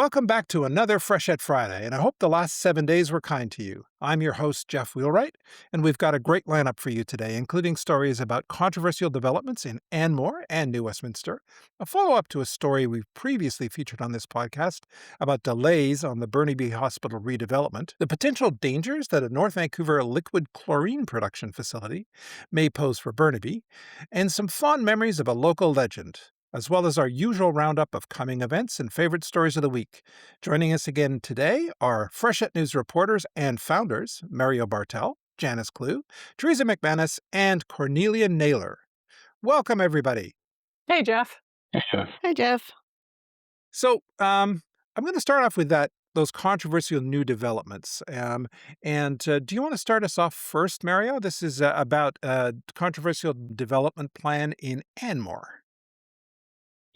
Welcome back to another Freshet Friday, and I hope the last 7 days were kind to you. I'm your host, Geof Wheelwright, and we've got a great lineup for you today, including stories about controversial developments in Anmore and New Westminster, a follow-up to a story we've previously featured on this podcast about delays on the Burnaby Hospital redevelopment, the potential dangers that a North Vancouver liquid chlorine production facility may pose for Burnaby, and some fond memories of a local legend, as well as our usual roundup of coming events and favorite stories of the week. Joining us again today are Freshet News reporters and founders Mario Bartel, Janis Cleugh, Theresa McManus, and Cornelia Naylor. Welcome, everybody. Hey, Jeff. Yeah. Hi, Jeff. So, I'm going to start off with those controversial new developments. Do you want to start us off first, Mario? This is about a controversial development plan in Anmore.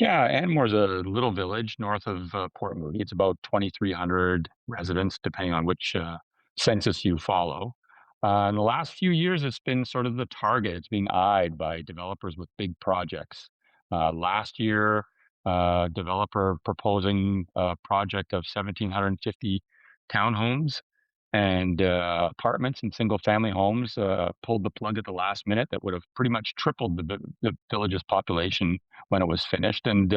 Yeah, Anmore's a little village north of Port Moody. It's about 2,300 residents, depending on which census you follow. In the last few years, it's been sort of the target. It's being eyed by developers with big projects. Last year, developer proposing a project of 1,750 townhomes and apartments and single-family homes pulled the plug at the last minute. That would have pretty much tripled the village's population when it was finished. And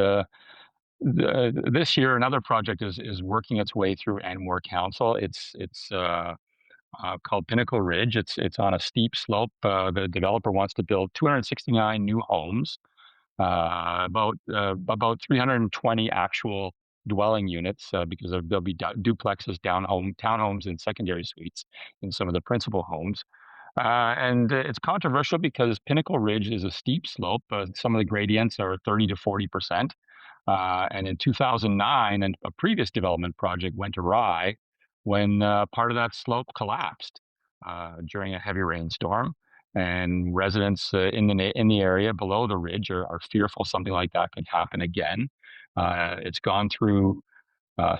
this year, another project is working its way through Anmore Council. It's called Pinnacle Ridge. It's on a steep slope. The developer wants to build 269 new homes, about 320 actual dwelling units because there'll be duplexes, townhomes, and secondary suites in some of the principal homes. And it's controversial because Pinnacle Ridge is a steep slope. Some of the gradients are 30 to 40%. And in 2009, a previous development project went awry when part of that slope collapsed during a heavy rainstorm. And residents in the area below the ridge are fearful something like that could happen again. It's gone through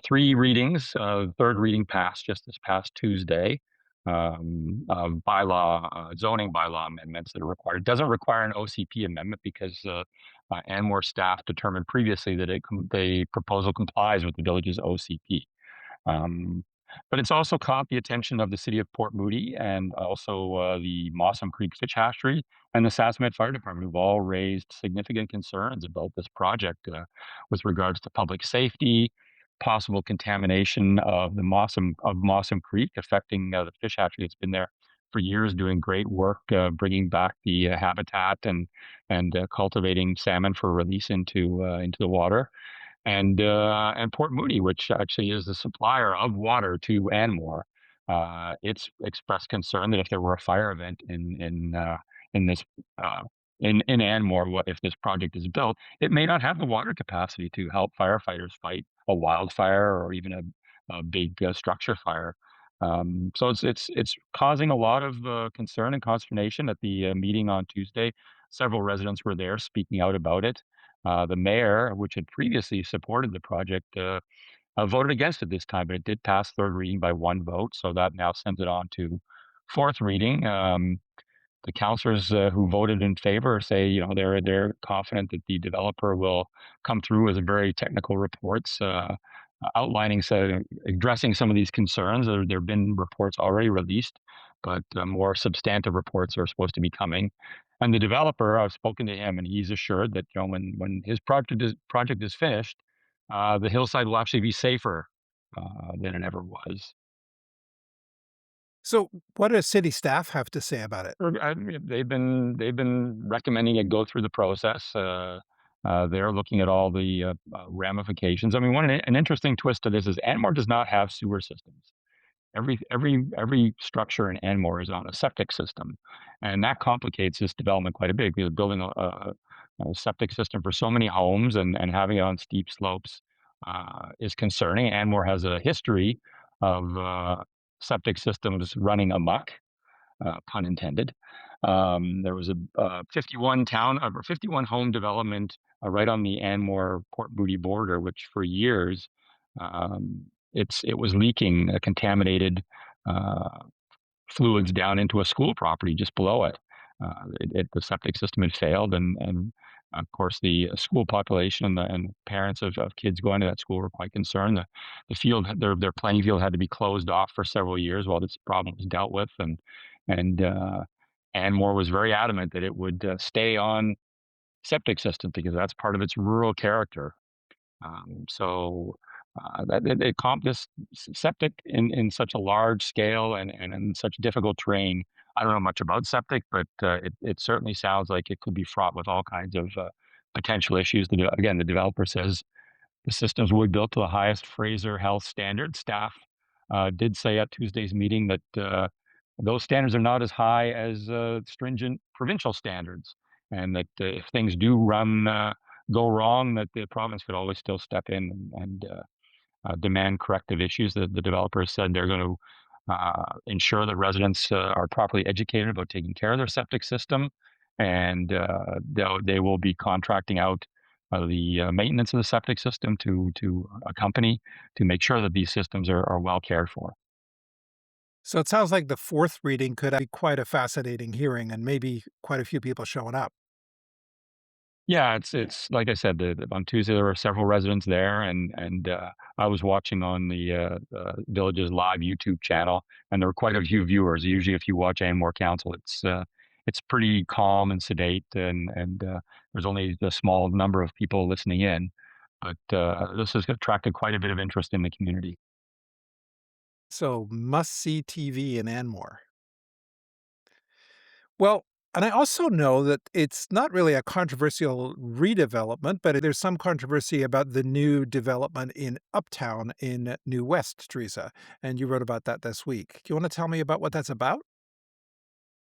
3 readings. The third reading passed just this past Tuesday. Of zoning bylaw amendments that are required. It doesn't require an OCP amendment because Anmore staff determined previously that the proposal complies with the village's OCP. But it's also caught the attention of the city of Port Moody and also the Mossam Creek Fish Hatchery and the Sasamet Fire Department, who've all raised significant concerns about this project with regards to public safety, possible contamination of Mossam Creek, affecting the fish hatchery that's been there for years, doing great work, bringing back the habitat and cultivating salmon for release into the water. And Port Moody, which actually is the supplier of water to Anmore, it's expressed concern that if there were a fire event in Anmore, what if this project is built, it may not have the water capacity to help firefighters fight a wildfire or even a big structure fire. So it's causing a lot of concern and consternation at the meeting on Tuesday. Several residents were there speaking out about it. The mayor, which had previously supported the project, voted against it this time, but it did pass third reading by 1 vote. So that now sends it on to fourth reading. The councillors who voted in favor say, they're confident that the developer will come through with very technical reports outlining, addressing some of these concerns. There have been reports already released, but more substantive reports are supposed to be coming. And the developer, I've spoken to him, and he's assured that when his project is finished, the hillside will actually be safer than it ever was. So, what does city staff have to say about it? They've been recommending it go through the process. They're looking at all the ramifications. I mean, an interesting twist to this is Anmore does not have sewer systems. Every structure in Anmore is on a septic system, and that complicates this development quite a bit because building a septic system for so many homes and having it on steep slopes is concerning. Anmore has a history of septic systems running amok, pun intended. There was a 51 home development right on the Anmore Port Moody border, which for years it was leaking contaminated fluids down into a school property just below it. The septic system had failed, and Of course, the school population and parents of kids going to that school were quite concerned. The field, their playing field had to be closed off for several years while this problem was dealt with, and Anmore was very adamant that it would stay on septic system because that's part of its rural character. That this septic in such a large scale and in such difficult terrain. I don't know much about septic, but it certainly sounds like it could be fraught with all kinds of potential issues. Again, the developer says the systems will be built to the highest Fraser Health standards. Staff did say at Tuesday's meeting that those standards are not as high as stringent provincial standards, and that if things do go wrong, that the province could always still step in and demand corrective issues. The developers said they're going to ensure that residents are properly educated about taking care of their septic system, and they will be contracting out the maintenance of the septic system to a company to make sure that these systems are well cared for. So it sounds like the fourth reading could be quite a fascinating hearing and maybe quite a few people showing up. Yeah, it's like I said, on Tuesday there were several residents there, and I was watching on the village's live YouTube channel, and there were quite a few viewers. Usually, if you watch Anmore Council, it's pretty calm and sedate, and there's only a small number of people listening in. But this has attracted quite a bit of interest in the community. So must see TV in Anmore. Well, and I also know that it's not really a controversial redevelopment, but there's some controversy about the new development in Uptown in New West, Teresa. And you wrote about that this week. Do you want to tell me about what that's about?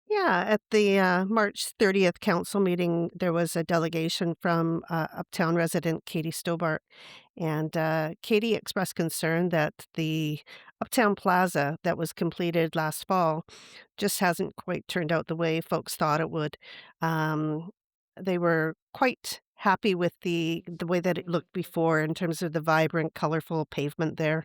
Yeah, at the March 30th council meeting, there was a delegation from Uptown resident Katie Stobart. And Katie expressed concern that the Uptown Plaza that was completed last fall just hasn't quite turned out the way folks thought it would. Um, they were quite happy with the way that it looked before in terms of the vibrant, colorful pavement there,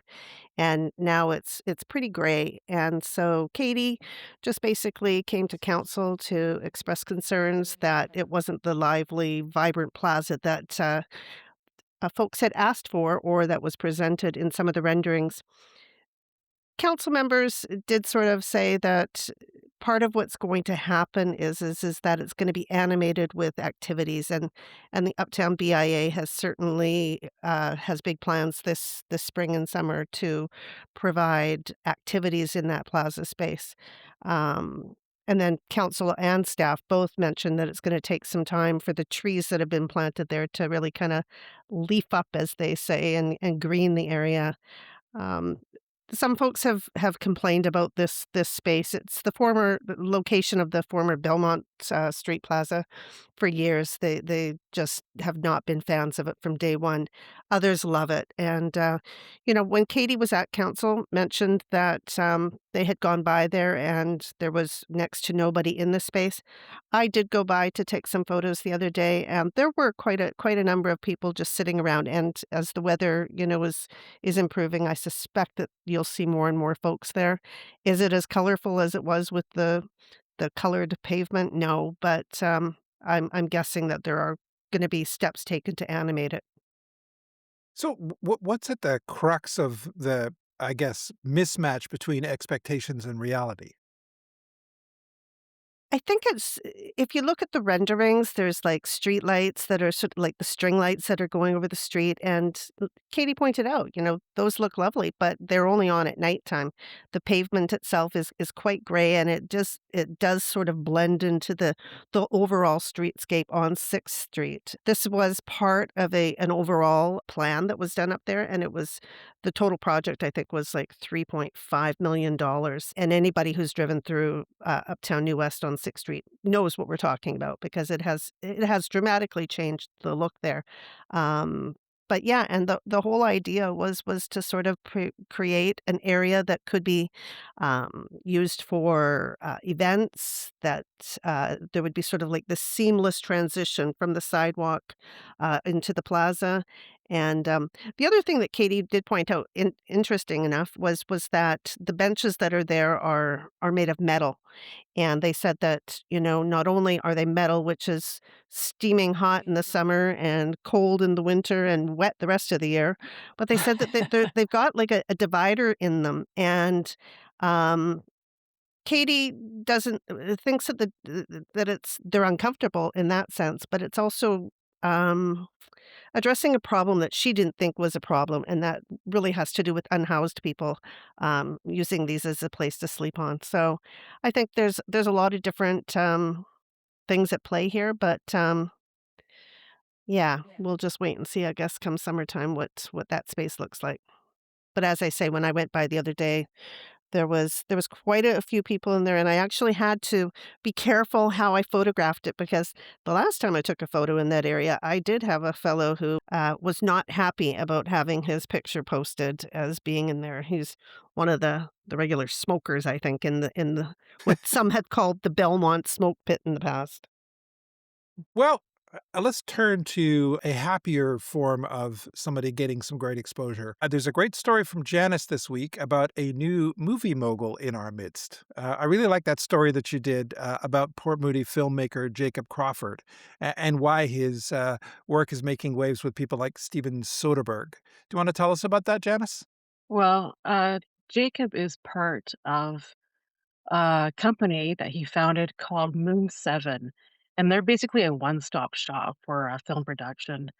and now it's pretty gray. And so Katie just basically came to council to express concerns that it wasn't the lively, vibrant plaza that folks had asked for or that was presented in some of the renderings. Council members did sort of say that part of what's going to happen is that it's gonna be animated with activities, and the Uptown BIA has certainly, has big plans this spring and summer to provide activities in that plaza space. And then council and staff both mentioned that it's gonna take some time for the trees that have been planted there to really kinda leaf up, as they say, and green the area. Um, some folks have complained about this space. It's the location of the former Belmont Street Plaza for years. They just have not been fans of it from day one. Others love it. And when Katie was at council, mentioned that they had gone by there and there was next to nobody in the space. I did go by to take some photos the other day, and there were quite a number of people just sitting around. And as the weather, is improving, I suspect that you'll see more and more folks there. Is it as colorful as it was with the colored pavement? No, but I'm guessing that there are going to be steps taken to animate it. So what's at the crux of the, I guess, mismatch between expectations and reality? I think it's if you look at the renderings, there's, like, street lights that are sort of like the string lights that are going over the street, and Katie pointed out, those look lovely, but they're only on at nighttime. The pavement itself is quite gray, and it does sort of blend into the overall streetscape on 6th Street. This was part of an overall plan that was done up there, and the total project, I think, was, like, $3.5 million, and anybody who's driven through, Uptown New West on 6th Street knows what we're talking about because it has dramatically changed the look there. Um, but yeah, and the whole idea was to sort of create an area that could be, used for, events, that, there would be sort of like this seamless transition from the sidewalk, into the plaza, And the other thing that Katie did point out, interesting enough, was that the benches that are there are made of metal. And they said that, not only are they metal, which is steaming hot in the summer and cold in the winter and wet the rest of the year, but they said that they've got like a divider in them. And um, Katie doesn't thinks that they're uncomfortable in that sense, but it's also um, addressing a problem that she didn't think was a problem, and that really has to do with unhoused people using these as a place to sleep on. So I think there's a lot of different things at play here, but yeah, we'll just wait and see, I guess, come summertime what that space looks like. But as I say, when I went by the other day, there was quite a few people in there, and I actually had to be careful how I photographed it because the last time I took a photo in that area, I did have a fellow who was not happy about having his picture posted as being in there. He's one of the regular smokers, I think, in the what some had called the Belmont smoke pit in the past. Well, let's turn to a happier form of somebody getting some great exposure. There's a great story from Janice this week about a new movie mogul in our midst. I really like that story that you did about Port Moody filmmaker Jacob Crawford and why his work is making waves with people like Steven Soderbergh. Do you want to tell us about that, Janice? Well, Jacob is part of a company that he founded called Moon 7, and they're basically a one-stop shop for film production.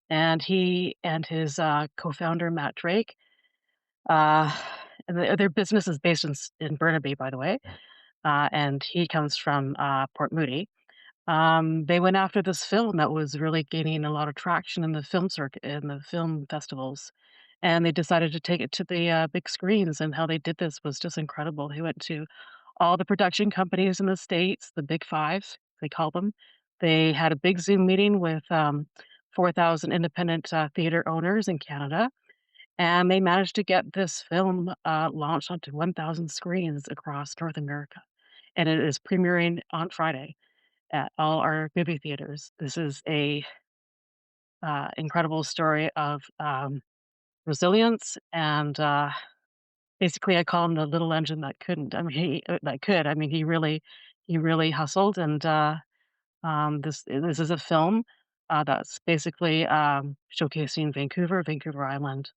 And he and his co-founder Matt Drake, uh, their business is based in Burnaby, by the way, and he comes from Port Moody. They went after this film that was really gaining a lot of traction in the film circuit, in the film festivals, and they decided to take it to the big screens. And how they did this was just incredible. They went to all the production companies in the states, the big five, they call them. They had a big Zoom meeting with 4,000 independent theater owners in Canada, and they managed to get this film launched onto 1,000 screens across North America. And it is premiering on Friday at all our movie theaters. This is a incredible story of resilience and basically I call him the little engine that couldn't. I mean, that could. I mean, he really hustled, and this is a film that's basically showcasing Vancouver Island,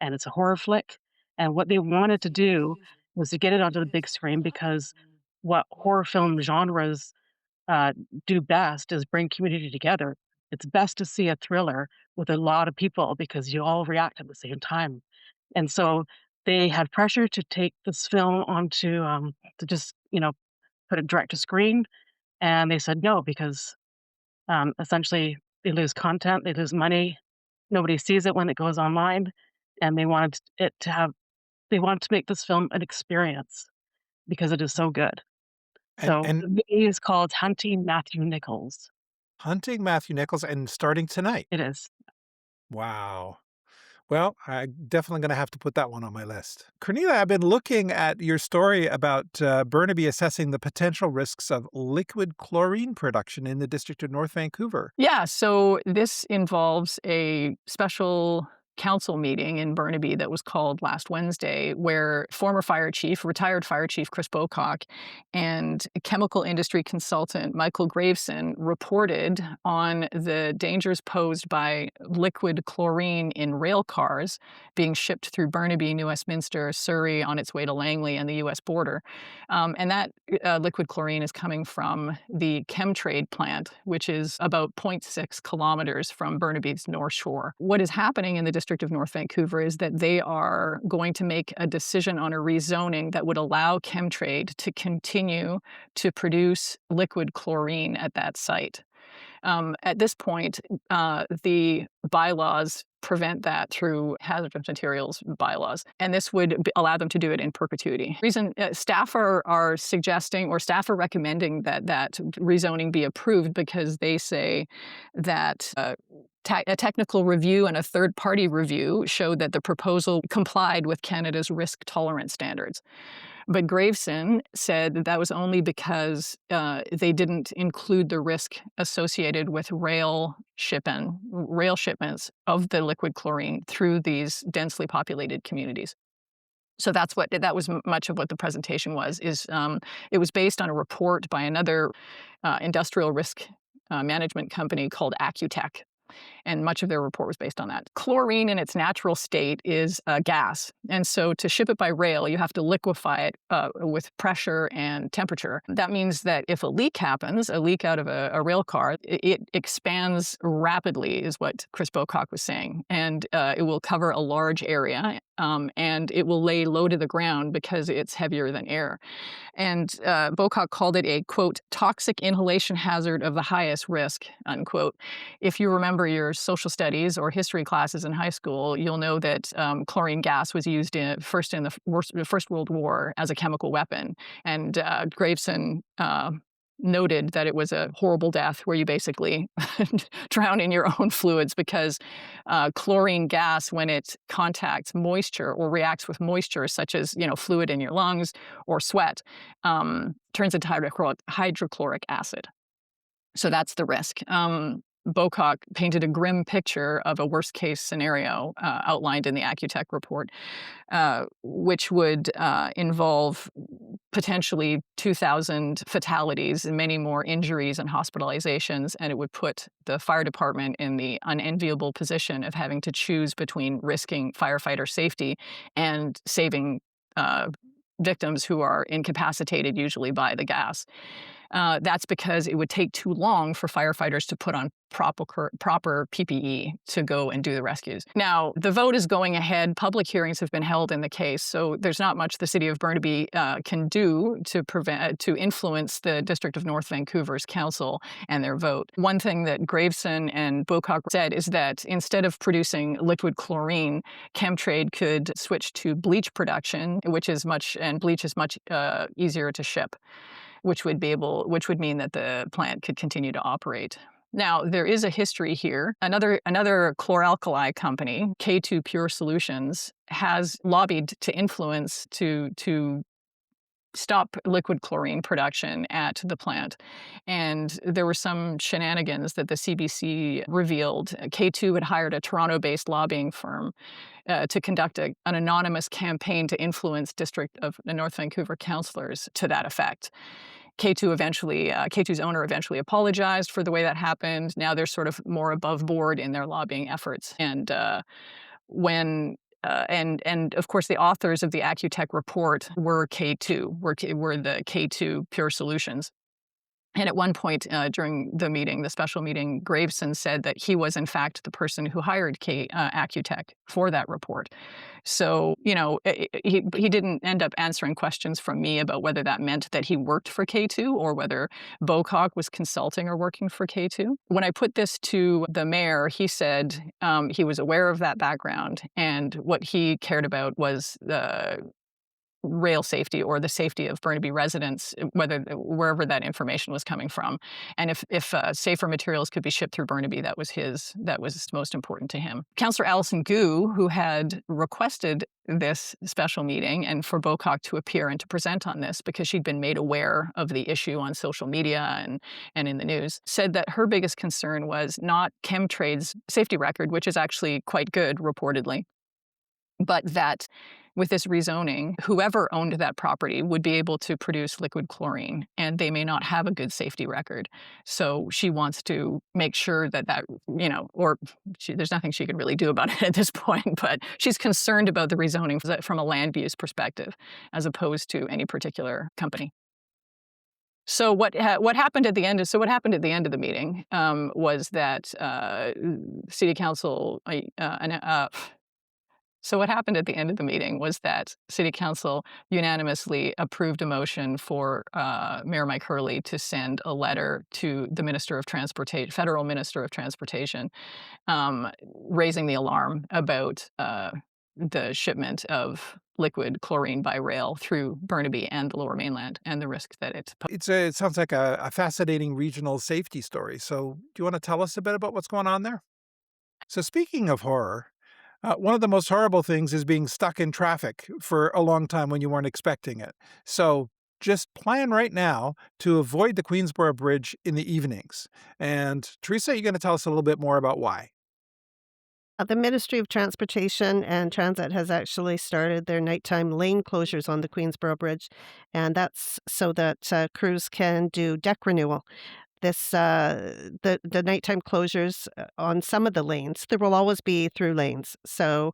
and it's a horror flick. And what they wanted to do was to get it onto the big screen because what horror film genres uh, do best is bring community together. It's best to see a thriller with a lot of people because you all react at the same time. And so they had pressure to take this film onto to just put it direct to screen, and they said no because essentially they lose content, they lose money, nobody sees it when it goes online, and they wanted to make this film an experience because it is so good. And So and the movie is called Hunting Matthew Nichols. hunting Matthew Nichols and starting tonight. It is. Wow. Well, I'm definitely gonna have to put that one on my list. Cornelia, I've been looking at your story about Burnaby assessing the potential risks of liquid chlorine production in the district of North Vancouver. Yeah, so this involves a special council meeting in Burnaby that was called last Wednesday, where former fire chief, retired fire chief Chris Bocock, and chemical industry consultant Michael Graveson reported on the dangers posed by liquid chlorine in rail cars being shipped through Burnaby, New Westminster, Surrey on its way to Langley and the US border. And that liquid chlorine is coming from the Chemtrade plant, which is about zero point 0.6 kilometers from Burnaby's North Shore. What is happening in the district of North Vancouver is that they are going to make a decision on a rezoning that would allow Chemtrade to continue to produce liquid chlorine at that site. At this point, the bylaws prevent that through hazardous materials bylaws, and this would allow them to do it in perpetuity. Reason staff are suggesting or staff are recommending that rezoning be approved because they say that A technical review and a third-party review showed that the proposal complied with Canada's risk tolerance standards. But Graveson said that was only because they didn't include the risk associated with rail shipments of the liquid chlorine through these densely populated communities. So that was much of what the presentation was. It was based on a report by another industrial risk management company called Accutech, and much of their report was based on that. Chlorine in its natural state is a gas, and so to ship it by rail, you have to liquefy it with pressure and temperature. That means that if a leak happens, a leak out of a rail car, it expands rapidly, is what Chris Bocock was saying, and it will cover a large area, and it will lay low to the ground because it's heavier than air. And Bocock called it a, quote, toxic inhalation hazard of the highest risk, unquote. If you remember your social studies or history classes in high school, you'll know that chlorine gas was used first in the First World War as a chemical weapon. And Graveson noted that it was a horrible death where you basically drown in your own fluids because chlorine gas, when it contacts moisture or reacts with moisture, such as fluid in your lungs or sweat, turns into hydrochloric acid. So that's the risk. Bocock painted a grim picture of a worst-case scenario outlined in the Accutech report, which would involve potentially 2,000 fatalities and many more injuries and hospitalizations, and it would put the fire department in the unenviable position of having to choose between risking firefighter safety and saving victims who are incapacitated usually by the gas. That's because it would take too long for firefighters to put on proper PPE to go and do the rescues. Now, the vote is going ahead. Public hearings have been held in the case, so there's not much the city of Burnaby can do to influence the District of North Vancouver's council and their vote. One thing that Graveson and Bocock said is that instead of producing liquid chlorine, Chemtrade could switch to bleach production, bleach is much easier to ship, which would mean that the plant could continue to operate. Now, there is a history here. Another chlor-alkali company, K2 Pure Solutions, has lobbied to influence to stop liquid chlorine production at the plant. And there were some shenanigans that the CBC revealed. K2 had hired a Toronto-based lobbying firm to conduct an anonymous campaign to influence District of North Vancouver councillors to that effect. K2's owner eventually apologized for the way that happened. Now they're sort of more above board in their lobbying efforts. And and of course the authors of the Accutech report were K2, were the K2 Pure Solutions. And at one point during the special meeting, Graveson said that he was in fact the person who hired Accutech for that report. So, he didn't end up answering questions from me about whether that meant that he worked for K2 or whether Bocock was consulting or working for K2. When I put this to the mayor, he said he was aware of that background, and what he cared about was rail safety or the safety of Burnaby residents, wherever that information was coming from. And if safer materials could be shipped through Burnaby, that was most important to him. Councillor Alison Gu, who had requested this special meeting and for Bocock to appear and to present on this because she'd been made aware of the issue on social media and in the news, said that her biggest concern was not Chemtrade's safety record, which is actually quite good, reportedly, but that with this rezoning, whoever owned that property would be able to produce liquid chlorine, and they may not have a good safety record. So she wants to make sure that there's nothing she could really do about it at this point, but she's concerned about the rezoning from a land use perspective, as opposed to any particular company. So what happened at the end of the meeting was that City Council. So what happened at the end of the meeting was that City Council unanimously approved a motion for Mayor Mike Hurley to send a letter to the Federal Minister of Transportation, raising the alarm about the shipment of liquid chlorine by rail through Burnaby and the Lower Mainland and the risk that it poses. It sounds like a fascinating regional safety story. So do you want to tell us a bit about what's going on there? So, speaking of horror, one of the most horrible things is being stuck in traffic for a long time when you weren't expecting it. So, just plan right now to avoid the Queensboro Bridge in the evenings. And Teresa, you're going to tell us a little bit more about why. The Ministry of Transportation and Transit has actually started their nighttime lane closures on the Queensboro Bridge, and that's so that crews can do deck renewal. The nighttime closures on some of the lanes, there will always be through lanes. So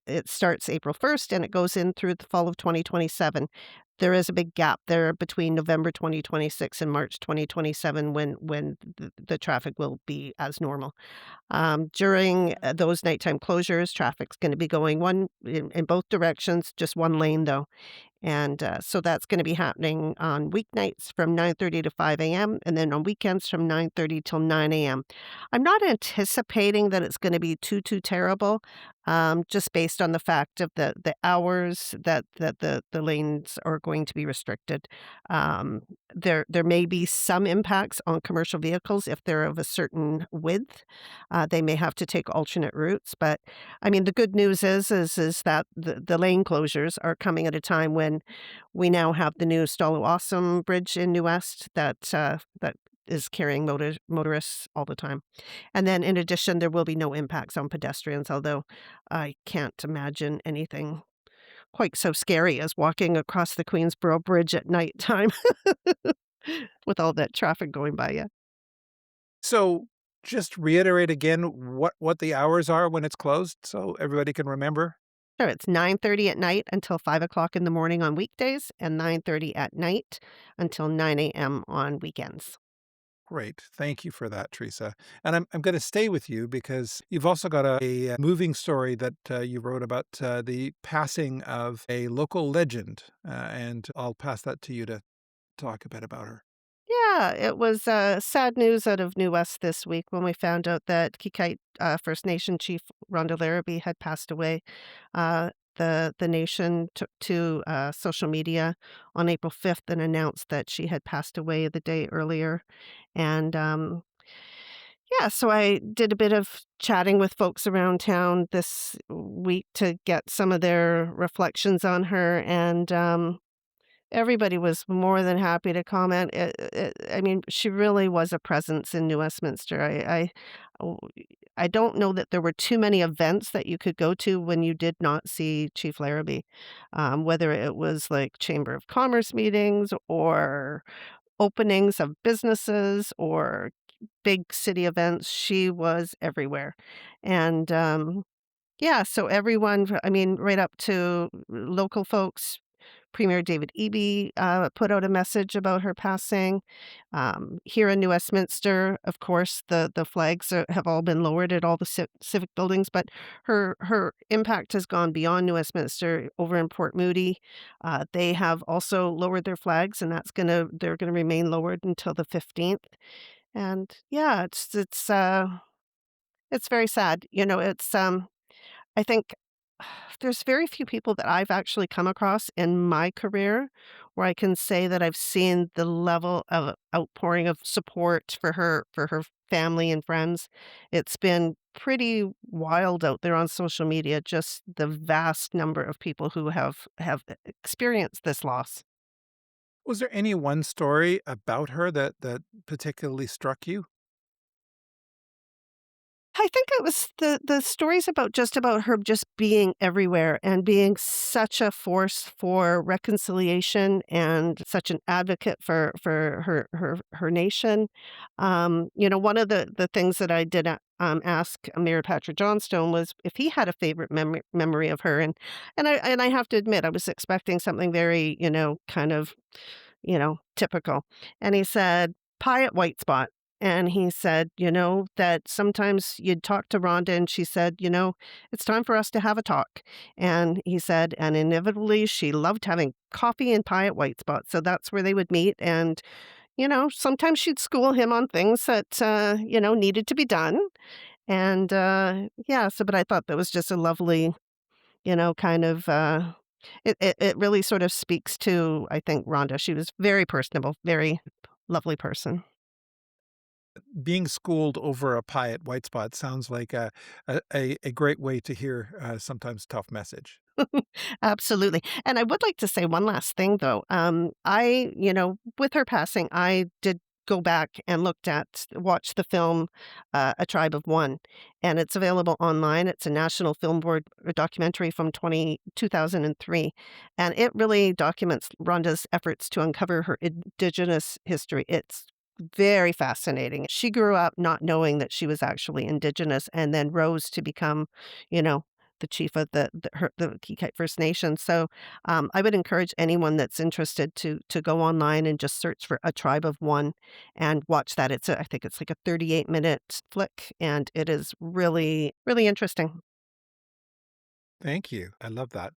it starts April 1st and it goes in through the fall of 2027. There is a big gap there between November 2026 and March 2027 when the traffic will be as normal. During those nighttime closures, traffic's going to be going one in both directions, just one lane though. And, so that's gonna be happening on weeknights from 9:30 to 5 a.m., and then on weekends from 9:30 till 9 a.m. I'm not anticipating that it's gonna be too terrible, just based on the fact of the hours that the lanes are going to be restricted. Um, there may be some impacts on commercial vehicles if they're of a certain width. They may have to take alternate routes, but, I mean, the good news is that the lane closures are coming at a time when we now have the new Stalo Awesome Bridge in New West that is carrying motorists all the time. And then in addition, there will be no impacts on pedestrians, although I can't imagine anything quite so scary as walking across the Queensboro Bridge at nighttime with all that traffic going by you. So, just reiterate again what the hours are when it's closed so everybody can remember. Sure, it's 9:30 at night until 5 o'clock in the morning on weekdays and 9:30 at night until 9 a.m. on weekends. Great. Thank you for that, Teresa. And I'm going to stay with you because you've also got a moving story that you wrote about the passing of a local legend. And I'll pass that to you to talk a bit about her. Yeah, it was sad news out of New West this week when we found out that Kikite First Nation Chief Rhonda Larrabee had passed away. The nation took to social media on April 5th and announced that she had passed away the day earlier. And yeah, so I did a bit of chatting with folks around town this week to get some of their reflections on her. And everybody was more than happy to comment. I mean, she really was a presence in New Westminster. Oh, I don't know that there were too many events that you could go to when you did not see Chief Larrabee, whether it was like Chamber of Commerce meetings or openings of businesses or big city events. She was everywhere. And yeah, so everyone, I mean, right up to local folks, Premier David Eby put out a message about her passing. Here in New Westminster, of course, the flags have all been lowered at all the civic buildings, but her impact has gone beyond New Westminster. Over in Port Moody, they have also lowered their flags, and they're gonna remain lowered until the 15th. And yeah, it's very sad. You know, I think there's very few people that I've actually come across in my career where I can say that I've seen the level of outpouring of support for her family and friends. It's been pretty wild out there on social media, just the vast number of people who have experienced this loss. Was there any one story about her that particularly struck you? I think it was the stories about her just being everywhere and being such a force for reconciliation and such an advocate for her nation. You know, one of the things that I did ask Mayor Patrick Johnstone was if he had a favorite memory of her, and I have to admit I was expecting something very kind of typical. And he said, "Pie at White Spot." And he said, that sometimes you'd talk to Rhonda and she said, it's time for us to have a talk. And he said, and inevitably she loved having coffee and pie at White Spot. So that's where they would meet. And, sometimes she'd school him on things that, needed to be done. And yeah, so, but I thought that was just a lovely, kind of, it really sort of speaks to, I think, Rhonda. She was very personable, very lovely person. Being schooled over a pie at White Spot sounds like a great way to hear sometimes tough message. Absolutely. And I would like to say one last thing, though. With her passing, I did go back and watch the film A Tribe of One, and it's available online. It's a National Film Board documentary from 2003, and it really documents Rhonda's efforts to uncover her Indigenous history. It's very fascinating. She grew up not knowing that she was actually Indigenous and then rose to become, you know, the chief of the Kikite First Nation. So, I would encourage anyone that's interested to go online and just search for A Tribe of One and watch that. I think it's like a 38-minute flick, and it is really, really interesting. Thank you. I love that.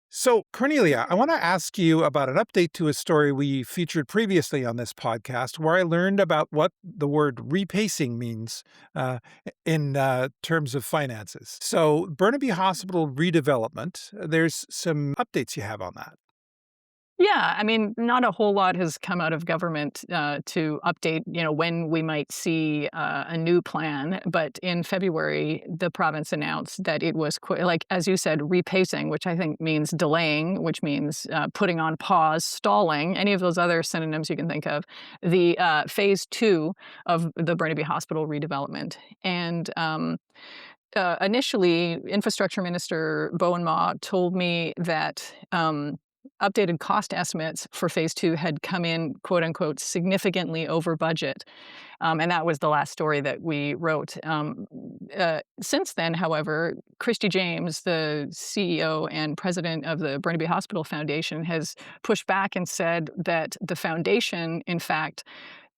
So, Cornelia, I want to ask you about an update to a story we featured previously on this podcast, where I learned about what the word repacing means in terms of finances. So, Burnaby Hospital redevelopment, there's some updates you have on that. Yeah, I mean, not a whole lot has come out of government to update, when we might see a new plan. But in February, the province announced that it was, like, as you said, repacing, which I think means delaying, which means putting on pause, stalling, any of those other synonyms you can think of, the phase two of the Burnaby Hospital redevelopment. And initially, Infrastructure Minister Bowen Ma told me that updated cost estimates for phase two had come in, quote unquote, significantly over budget. And that was the last story that we wrote. Since then, however, Christy James, the CEO and president of the Burnaby Hospital Foundation, has pushed back and said that the foundation, in fact,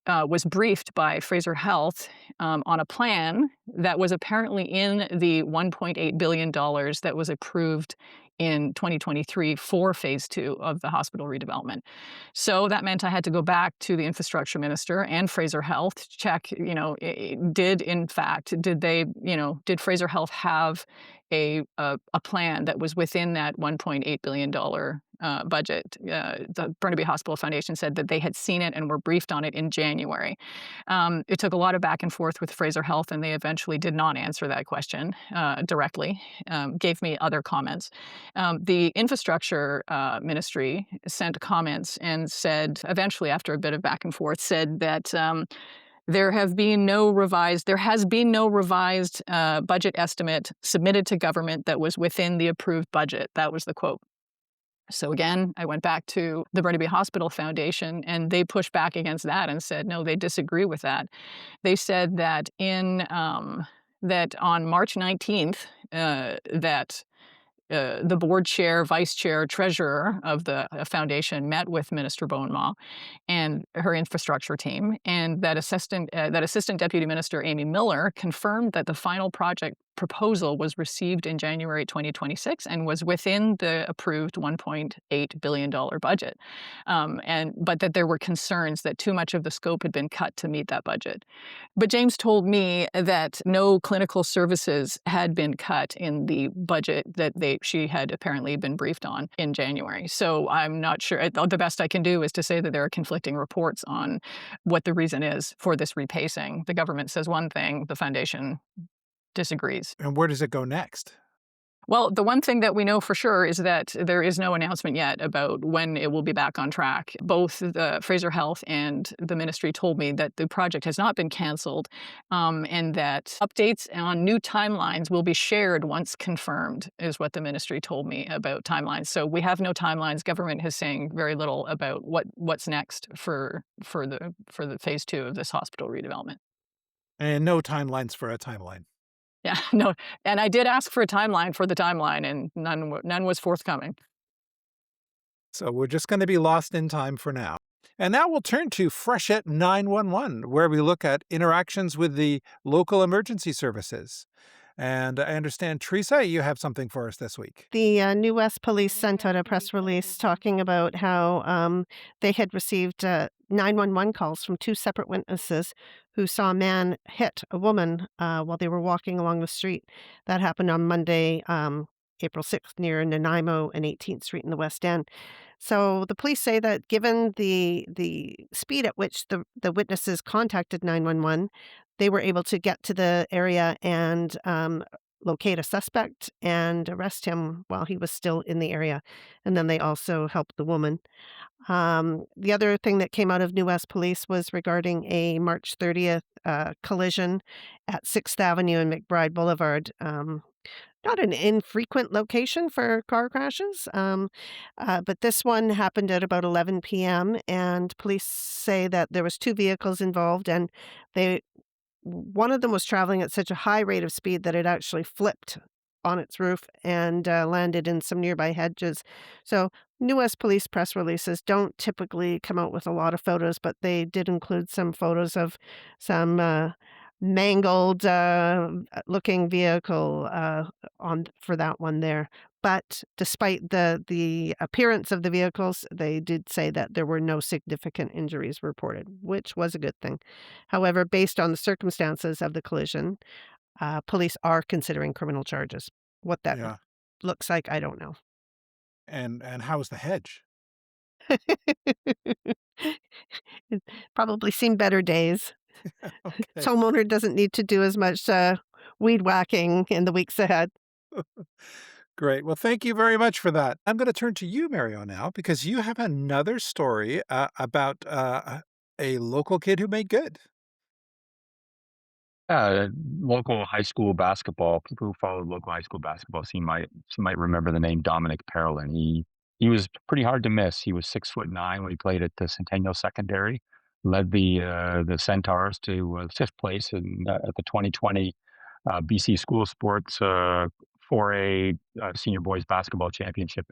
was briefed by Fraser Health on a plan that was apparently in the $1.8 billion that was approved in 2023 for phase two of the hospital redevelopment. So that meant I had to go back to the infrastructure minister and Fraser Health to check, did Fraser Health have a plan that was within that $1.8 billion budget. The Burnaby Hospital Foundation said that they had seen it and were briefed on it in January. It took a lot of back and forth with Fraser Health, and they eventually did not answer that question directly, gave me other comments. The infrastructure ministry sent comments and said, eventually, after a bit of back and forth, said that there has been no revised budget estimate submitted to government that was within the approved budget. That was the quote. So again, I went back to the Burnaby Hospital Foundation, and they pushed back against that and said, no, they disagree with that. They said that that on March 19th, that the board chair, vice chair, treasurer of the foundation met with Minister Bowen Ma and her infrastructure team, and that assistant deputy minister Amy Miller confirmed that the final project proposal was received in January 2026 and was within the approved $1.8 billion budget, but that there were concerns that too much of the scope had been cut to meet that budget. But James told me that no clinical services had been cut in the budget that she had apparently been briefed on in January. So I'm not sure. The best I can do is to say that there are conflicting reports on what the reason is for this repacing. The government says one thing, the foundation disagrees. And where does it go next? Well, the one thing that we know for sure is that there is no announcement yet about when it will be back on track. Both the Fraser Health and the ministry told me that the project has not been canceled, and that updates on new timelines will be shared once confirmed, is what the ministry told me about timelines. So we have no timelines. Government is saying very little about what's next for the phase two of this hospital redevelopment. And no timelines for a timeline. Yeah, no, and I did ask for a timeline for the timeline, and none was forthcoming. So we're just going to be lost in time for now. And now we'll turn to Freshet 911, where we look at interactions with the local emergency services. And I understand, Theresa, you have something for us this week. The New West Police sent out a press release talking about how they had received 911 calls from two separate witnesses who saw a man hit a woman while they were walking along the street. That happened on Monday, April 6th near Nanaimo and 18th Street in the West End. So the police say that given the speed at which the witnesses contacted 911, they were able to get to the area and locate a suspect and arrest him while he was still in the area. And then they also helped the woman. The other thing that came out of New West Police was regarding a March 30th collision at 6th Avenue and McBride Boulevard. Not an infrequent location for car crashes, but this one happened at about 11 p.m. And police say that there was two vehicles involved, and they one of them was traveling at such a high rate of speed that it actually flipped on its roof and landed in some nearby hedges. So, New West Police press releases don't typically come out with a lot of photos, but they did include some photos of some mangled looking vehicle on for that one there. But despite the appearance of the vehicles, they did say that there were no significant injuries reported, which was a good thing. However, based on the circumstances of the collision, police are considering criminal charges. What that Yeah. looks like, I don't know. And how was the hedge? It probably seen better days. Its Okay. homeowner doesn't need to do as much weed whacking in the weeks ahead. Great. Well, thank you very much for that. I'm going to turn to you, Mario, now, because you have another story about a local kid who made good. Uh, Local high school basketball. People who follow local high school basketball might remember the name Dominic Parolin. He was pretty hard to miss. He was 6'9" when he played at the Centennial Secondary. Led the Centaurs to fifth place at the 2020 BC School Sports 4A Senior Boys Basketball Championship.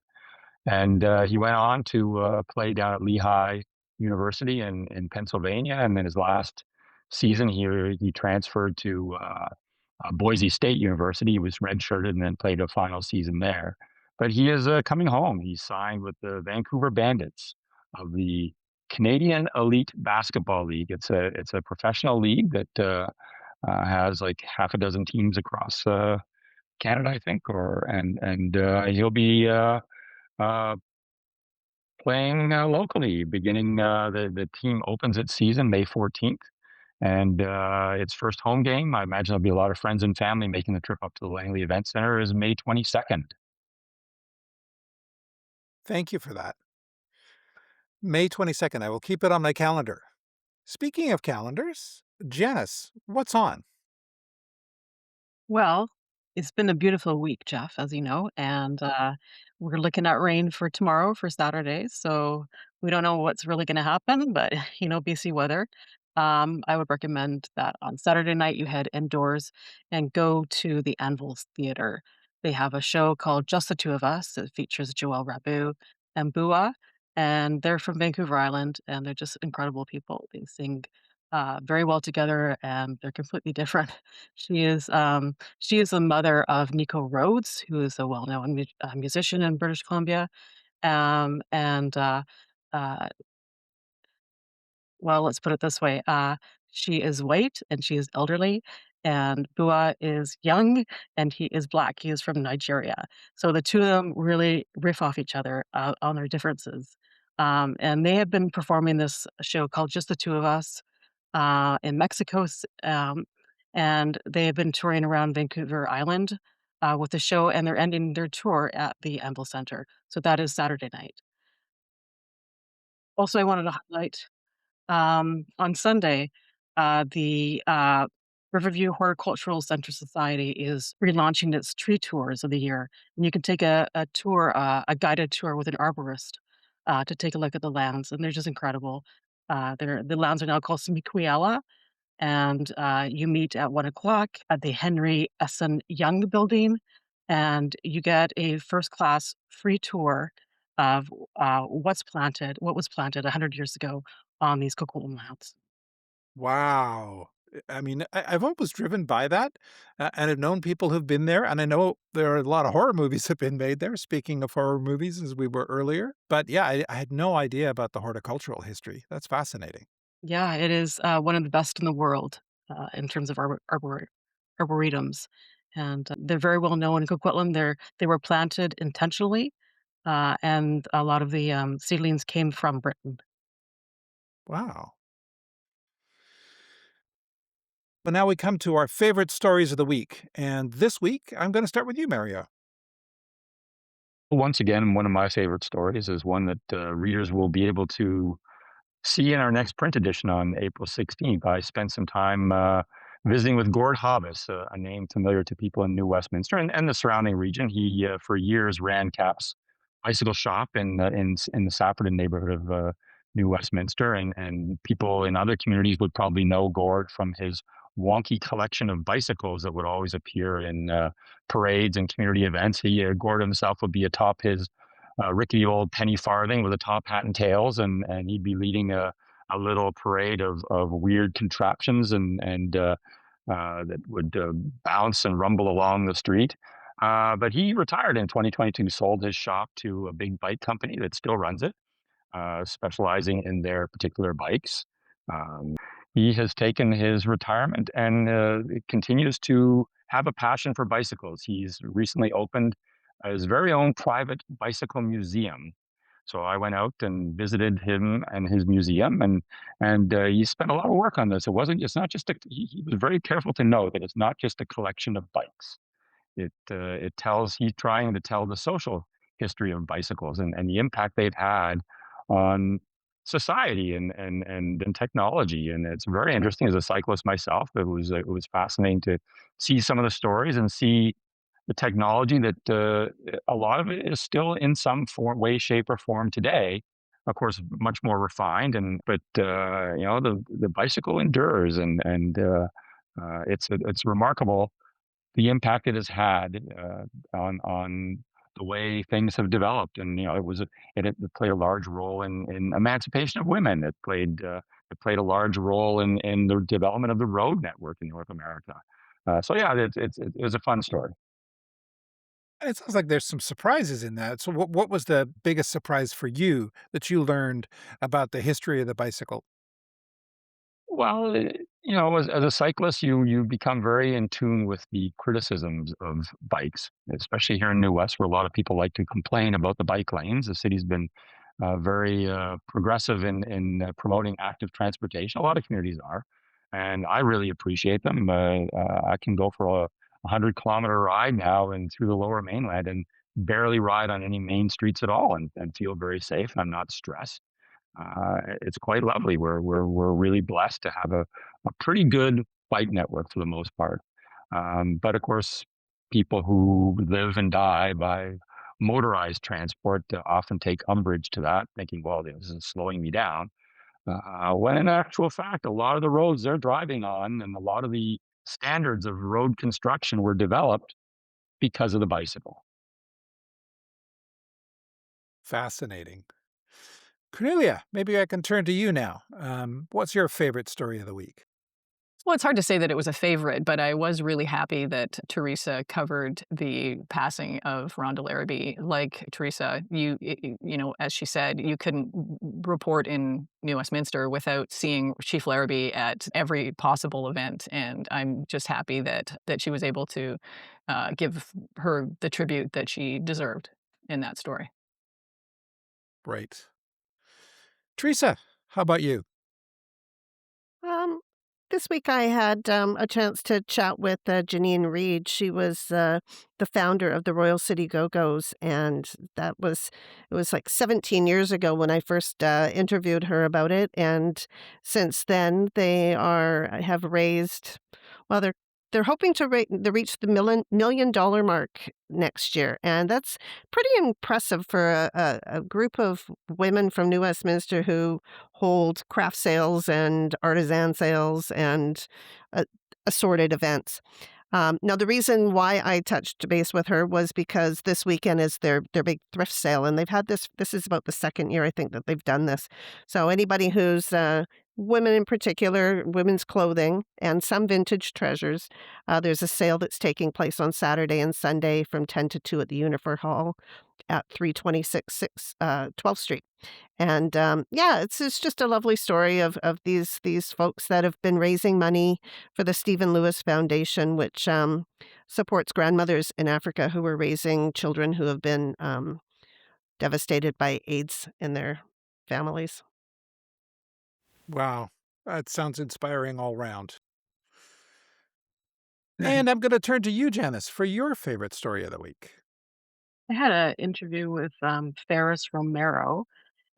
And he went on to play down at Lehigh University in Pennsylvania. And then his last season here, he transferred to Boise State University. He was redshirted and then played a final season there. But he is coming home. He's signed with the Vancouver Bandits of the Canadian Elite Basketball League. It's a professional league that has like half a dozen teams across Canada, I think. And he'll be uh, playing locally. Beginning the team opens its season May 14th, and its first home game. I imagine there'll be a lot of friends and family making the trip up to the Langley Event Center. Is May 22nd. Thank you for that. May 22nd. I will keep it on my calendar. Speaking of calendars, Janice, what's on? Well, it's been a beautiful week, Jeff, as you know, and we're looking at rain for tomorrow for Saturday. So we don't know what's really going to happen, but BC weather. I would recommend that on Saturday night you head indoors and go to the Anvils Theater. They have a show called Just the Two of Us. It features Joel Rabu and Bua, and they're from Vancouver Island, and they're just incredible people. They sing very well together, and they're completely different. She is she is the mother of Nico Rhodes, who is a well-known musician in British Columbia. And uh, well, let's put it this way. She is white and she is elderly, and Bua is young and he is black. He is from Nigeria. So the two of them really riff off each other on their differences. And they have been performing this show called Just the Two of Us in Mexico. And they have been touring around Vancouver Island with the show, and they're ending their tour at the Amble Center. So that is Saturday night. Also, I wanted to highlight on Sunday, the Riverview Horticultural Center Society is relaunching its tree tours of the year. And you can take a tour, a guided tour with an arborist to take a look at the lands, and they're just incredible. The lands are now called Semiquiela, and you meet at 1 o'clock at the Henry Essen Young Building, and you get a first class free tour of what was planted 100 years ago on these cocoa lands. Wow. I mean, I've always driven by that, and I've known people who've been there, and I know there are a lot of horror movies have been made there, speaking of horror movies, as we were earlier. But yeah, I had no idea about the horticultural history. That's fascinating. Yeah, it is one of the best in the world in terms of arboretums. and they're very well known in Coquitlam. They were planted intentionally, and a lot of the seedlings came from Britain. Wow. Well, now we come to our favorite stories of the week. And this week, I'm going to start with you, Mario. Once again, one of my favorite stories is one that readers will be able to see in our next print edition on April 16th. I spent some time visiting with Gord Hobbes, a name familiar to people in New Westminster and the surrounding region. He, for years, ran CAP's bicycle shop in the Saffordin neighborhood of New Westminster, and people in other communities would probably know Gord from his wonky collection of bicycles that would always appear in parades and community events. Gord himself would be atop his rickety old penny farthing with a top hat and tails, and he'd be leading a little parade of weird contraptions and that would bounce and rumble along the street. But he retired in 2022, sold his shop to a big bike company that still runs it, specializing in their particular bikes. Um, he has taken his retirement and continues to have a passion for bicycles. He's recently opened his very own private bicycle museum. So I went out and visited him and his museum, and he spent a lot of work on this. It's not just he was very careful to know that it's not just a collection of bikes. He's trying to tell the social history of bicycles and the impact they've had on society and technology. And it's very interesting as a cyclist myself. It was fascinating to see some of the stories and see the technology that a lot of it is still in some form, way, shape, or form today. Of course, much more refined, but the bicycle endures, and it's remarkable the impact it has had on the way things have developed. And it played a large role in emancipation of women. It played a large role in the development of the road network in North America. So yeah, it was a fun story. It sounds like there's some surprises in that. So, what was the biggest surprise for you that you learned about the history of the bicycle? Well, as a cyclist, you become very in tune with the criticisms of bikes, especially here in New West, where a lot of people like to complain about the bike lanes. The city's been very progressive in promoting active transportation. A lot of communities are, and I really appreciate them. I can go for a 100-kilometer ride now and through the Lower Mainland and barely ride on any main streets at all, and feel very safe. I'm not stressed. It's quite lovely. We're really blessed to have a pretty good bike network for the most part. But of course, people who live and die by motorized transport often take umbrage to that, thinking, "Well, this is slowing me down." When in actual fact, a lot of the roads they're driving on and a lot of the standards of road construction were developed because of the bicycle. Fascinating. Cornelia, maybe I can turn to you now. What's your favorite story of the week? Well, it's hard to say that it was a favorite, but I was really happy that Theresa covered the passing of Rhonda Larrabee. Like Theresa, as she said, you couldn't report in New Westminster without seeing Chief Larrabee at every possible event, and I'm just happy that she was able to give her the tribute that she deserved in that story. Right. Teresa, how about you? Um, this week I had a chance to chat with Janine Reed. She was the founder of the Royal City Go-Go's, and it was like 17 years ago when I first interviewed her about it. And since then, they have raised, well, they're hoping to reach the million dollar mark next year, and that's pretty impressive for a group of women from New Westminster who hold craft sales and artisan sales and uh, assorted events. Now, the reason why I touched base with her was because this weekend is their big thrift sale, and they've had this. This is about the second year I think that they've done this. So anybody who's women in particular, women's clothing, and some vintage treasures. There's a sale that's taking place on Saturday and Sunday from 10 to 2 at the Unifor Hall at 326 12th Street. And yeah, it's just a lovely story of these folks that have been raising money for the Stephen Lewis Foundation, which supports grandmothers in Africa who are raising children who have been devastated by AIDS in their families. Wow. That sounds inspiring all round. And I'm going to turn to you, Janice, for your favorite story of the week. I had an interview with Ferris Romero,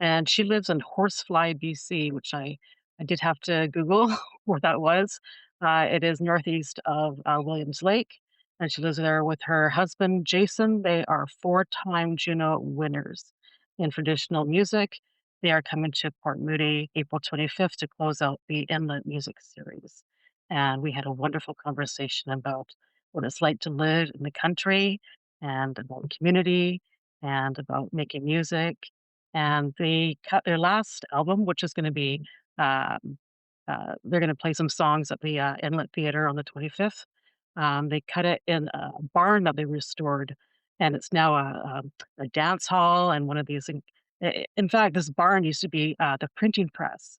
and she lives in Horsefly, BC, which I did have to Google where that was. It is northeast of Williams Lake, and she lives there with her husband, Jason. They are four-time Juno winners in traditional music. They are coming to Port Moody April 25th to close out the Inlet Music Series. And we had a wonderful conversation about what it's like to live in the country and about community and about making music. And they cut their last album, which is going to be, um, they're going to play some songs at the Inlet Theater on the 25th. They cut it in a barn that they restored, and it's now a dance hall and one of these. In fact, this barn used to be the printing press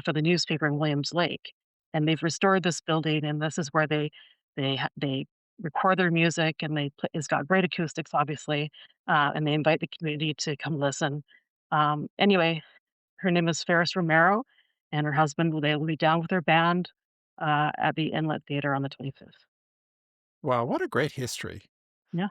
for the newspaper in Williams Lake, and they've restored this building, and this is where they record their music, and it's got great acoustics, obviously, and they invite the community to come listen. Anyway, her name is Ferris Romero, and her husband they will be down with their band at the Inlet Theater on the 25th. Wow, what a great history. Yeah.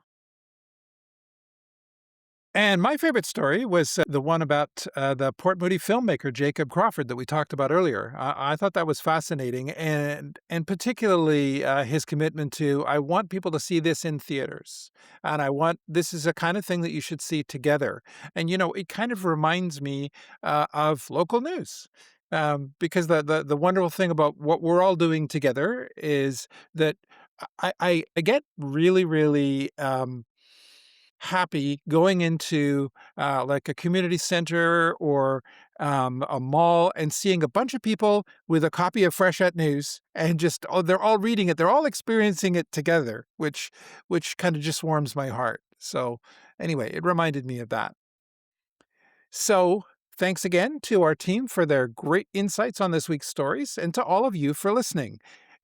And my favorite story was the one about the Port Moody filmmaker Jacob Crawford that we talked about earlier. I thought that was fascinating, and particularly his commitment to I want people to see this in theaters, and I want this is a kind of thing that you should see together. And it kind of reminds me of local news. Because the wonderful thing about what we're all doing together is that I get really, really happy going into like a community center or a mall and seeing a bunch of people with a copy of Freshet News and just they're all reading it, they're all experiencing it together, which kind of just warms my heart. So anyway, it reminded me of that. So, thanks again to our team for their great insights on this week's stories and to all of you for listening.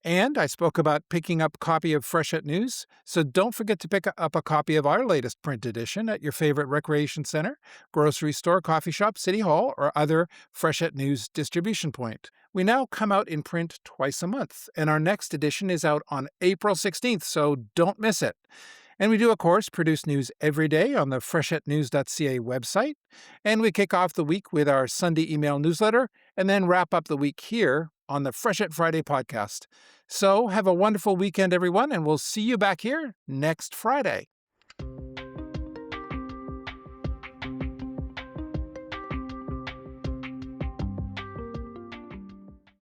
And I spoke about picking up a copy of Freshet News, so don't forget to pick up a copy of our latest print edition at your favorite recreation center, grocery store, coffee shop, city hall, or other Freshet News distribution point. We now come out in print twice a month, and our next edition is out on April 16th, so don't miss it. And we do, of course, produce news every day on the freshetnews.ca website. And we kick off the week with our Sunday email newsletter and then wrap up the week here on the Freshet Friday podcast. So have a wonderful weekend, everyone, and we'll see you back here next Friday.